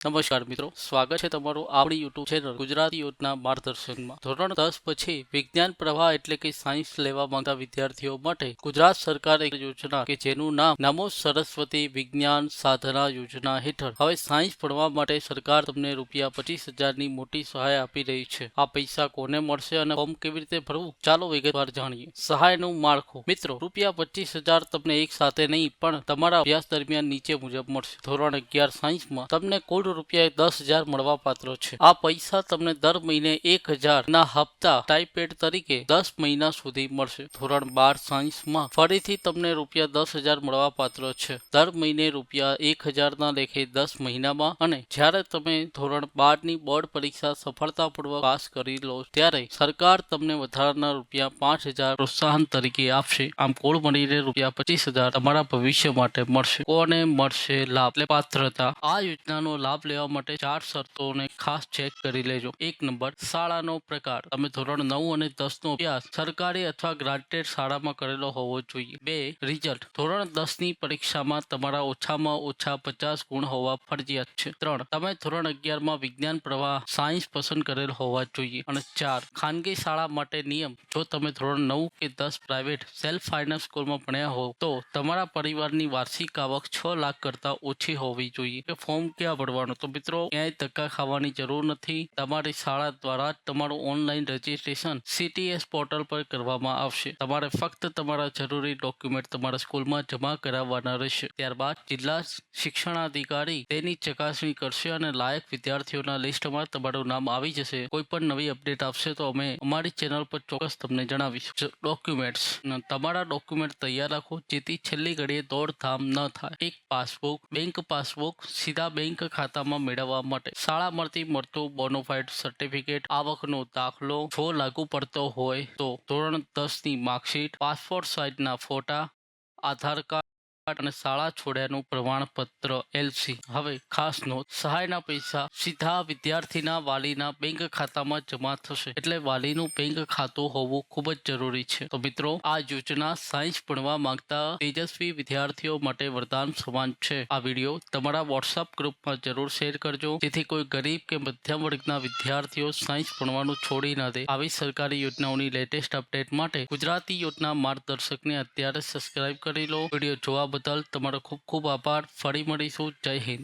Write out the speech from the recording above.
નમસ્કાર મિત્રો, સ્વાગત છે તમારું આપણી યુટ્યુબ ચેનલ ગુજરાતી યોજના માર્ગદર્શનમાં। ધોરણ 10 પછી વિજ્ઞાન પ્રવાહ એટલે કે સાયન્સ લેવા માંગતા વિદ્યાર્થીઓ માટે ગુજરાત સરકારે એક યોજના કે જેનું નામ નમો સરસ્વતી વિજ્ઞાન સાધના યોજના હેઠળ હવે સાયન્સ ભણવા માટે સરકાર તમને ₹25,000ની મોટી સહાય આપી રહી છે। આ પૈસા કોને મળશે અને ફોર્મ કેવી રીતે ભરવું, ચાલો વિગતવાર જાણીએ। સહાયનું માળખું મિત્રો, ₹25,000 તમને એક સાથે નહીં પણ તમારા અભ્યાસ દરમિયાન નીચે મુજબ મળશે। ધોરણ 11 સાયન્સમાં તમને કુલ ₹10,000 મળવા પાત્ર છે। આ પૈસા તમને દર મહિને 1,000 ના હપ્તા ટાઈપેડ તરીકે 10 મહિના સુધી મળશે। ધોરણ 12 સાયન્સમાં ફરીથી તમને ₹10,000 મળવા પાત્ર છે, દર મહિને ₹1,000 ના લેખે 10 મહિનામાં। અને જ્યારે તમે ધોરણ 12 ની બોર્ડ પરીક્ષા સફળતાપૂર્વક પાસ કરી લો ત્યારે સરકાર તમને વધારાના ₹5,000 પ્રોત્સાહન તરીકે આપશે। આમ કુલ મળીને ₹25,000 તમારા ભવિષ્ય માટે મળશે। કોને મળશે લાભ એટલે પાત્રતા? આ યોજનાનો લાભ લેવા માટે 4 શરતોને ખાસ ચેક કરી લેજો। 1 નંબર, શાળાનો પ્રકાર, તમે ધોરણ 9 અને 10 નો અભ્યાસ સરકારી અથવા ગ્રાન્ટેડ શાળામાં કરેલો હોવો જોઈએ। 2 રિઝલ્ટ, ધોરણ 10 ની પરીક્ષામાં તમારા ઓછામાં ઓછા 50 ગુણ હોવા ફરજિયાત છે। 3 તમે ધોરણ 11 માં વિજ્ઞાન પ્રવાહ સાયન્સ પસંદ કરેલ હોવા જોઈએ। અને 4 ખાનગી શાળા માટે નિયમ, જો તમે ધોરણ 9 કે 10 પ્રાઇવેટ સેલ્ફ ફાઇનાન્સ સ્કૂલમાં ભણ્યા હો તો તમારા પરિવારની વાર્ષિક આવક 6 લાખ કરતા ઓછી હોવી જોઈએ। ફોર્મ ક્યાં ભરવાનું? તો મિત્રો, ક્યાંય ધક્કા ખાવાની જરૂર નથી। તમારી શાળા દ્વારા જ તમારું ઓનલાઈન રજીસ્ટ્રેશન CTS પોર્ટલ પર કરવામાં આવશે। તમારે ફક્ત તમારા જરૂરી ડોક્યુમેન્ટ તમારા સ્કૂલમાં જમા કરાવવાના રહેશે। ત્યારબાદ જિલ્લા શિક્ષણાધિકારી તેની ચકાસણી કરશે અને લાયક વિદ્યાર્થીઓના લિસ્ટમાં તમારું નામ આવી જશે। કોઈ પણ નવી અપડેટ આવશે તો અમે અમારી ચેનલ પર ચોક્કસ તમને જણાવીશું। ડોક્યુમેન્ટ્સ, તમારા ડોક્યુમેન્ટ તૈયાર રાખો જેથી છેલ્લી ઘડીએ દોડધામ ન થાય। એક પાસબુક, બેંક પાસબુક સીધા બેંક ખાતામાં મેળવવા માટે, શાળામાંથી મળતું બોનોફાઇડ સર્ટિફિકેટ, આવકનો દાખલો, જો લાગુ પડતો હોય તો ધોરણ 10 ની માર્કશીટ, પાસપોર્ટ સાઇઝના ફોટા, આધાર કાર્ડ અને શાળા છોડ્યાનું પ્રમાણપત્ર LC। હવે ખાસ નોંધ, સહાયના પૈસા સીધા વિદ્યાર્થીના વાલીના બેંક ખાતામાં જમા થશે, એટલે વાલીનું બેંક ખાતું હોવું ખૂબ જ જરૂરી છે। તો મિત્રો, આ યોજના સાયન્સ ભણવા માંગતા તેજસ્વી વિદ્યાર્થીઓ માટે વરદાન સમાન છે। આ વિડીયો તમારા WhatsApp ગ્રુપમાં જરૂર શેર કરજો જેથી કોઈ ગરીબ કે મધ્યમ વર્ગના વિદ્યાર્થીઓ સાયન્સ ભણવાનું છોડી ન દે। આવી સરકારી યોજનાઓની લેટેસ્ટ અપડેટ માટે ગુજરાતી યોજના માર્ગદર્શકને અત્યારે સબસ્ક્રાઇબ કરી લો। વિડીયો જોવા બદલ તમારો ખૂબ ખૂબ આભાર। ફરી મળીશું। જય હિન્દ।